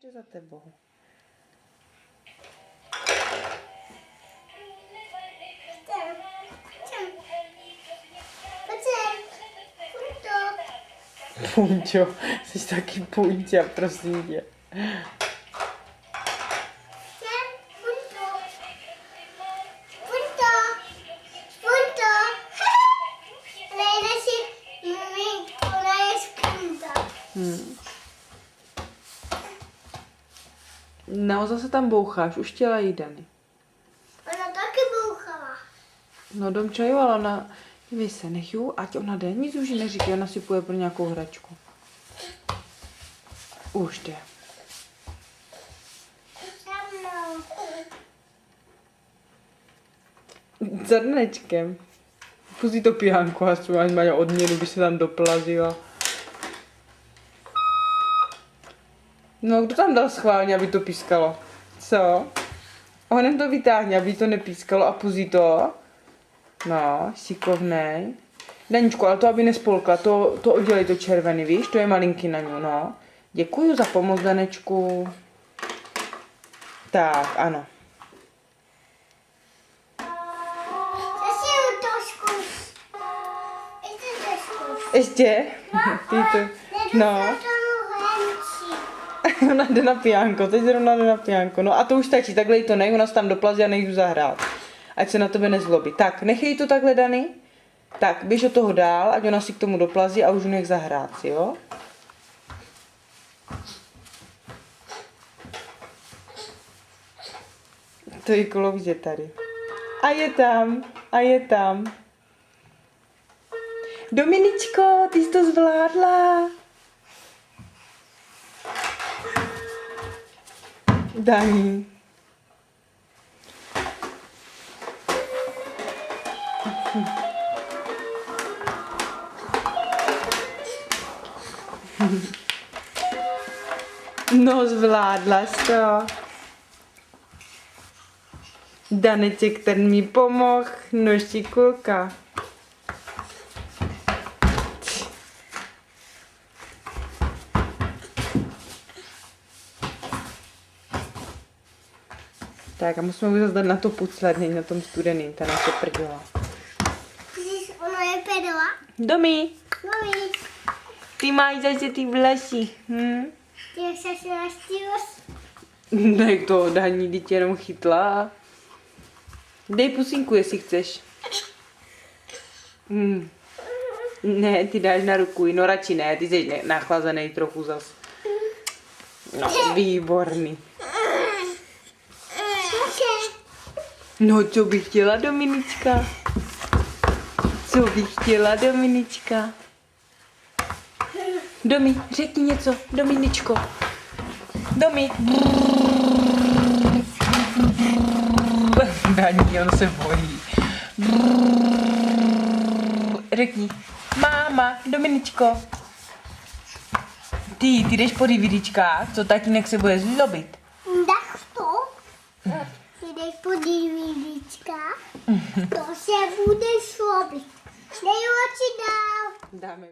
Ještě za tebou. Punťo, jsi taky punťa, prosím tě. No, zase tam boucháš, už chtěla jí Dany. Ona taky bouchala. No, Domčo, jo, ale ona, dívej se, nech ju, ať ona jde, nic už jí neříká, ona si půjde pro nějakou hračku. Už jde. Za dnečkem. Pustí to pijánku a třeba má odměnu, by se tam doplazila. No, kdo tam dal schválně, aby to pískalo? Co? Onem to vytáhne, aby to nepískalo a puzí to. No, šikovnej. Daničku, ale to, aby nespolkla, to oddělej to červený, víš? To je malinký na ní, no. Děkuju za pomoc, Danečku. Tak, ano. Ještě? Ty to, no. Ona jde na pijánko, teď zrovna jde na pijánko. No a to už stačí, takhle jí to nech, ona se tam doplazí a nech jdu zahrát. Ať se na tebe nezlobí. Tak, nechej to takhle, Dany. Tak, běž od toho dál, ať ona si k tomu doplazí a už nech zahrát si, jo? To je kolově tady. A je tam, a je tam. Dominičko, ty jsi to zvládla. Dani. No, zvládla jsi to. Daneček, ten mi pomohl, no šikulka. Tak a musíme už zase na to pucladně, na tom studeným, ta naše prdela. Ona je prdela? Domi, Mami, ty máš zase ty vlasy, ty se naštílos? Nech to, Daní, teď jenom chytla. Dej pusinku, jestli chceš. Ne, ty dáš na ruku, no radši ne, ty jsi nachlazený trochu zas. No, výborný. No, co bych chtěla, Dominička? Co bych chtěla, Dominička? Domi, řekni něco, Dominičko. Domi. Daní, on se bojí. Řekni, máma, Dominičko. Ty jdeš po DVDčkách, co tatínek se bude zlobit. Dach to? Ty jdeš po DVDčka, to se bude zlobit. Dej oči dál. Dáme.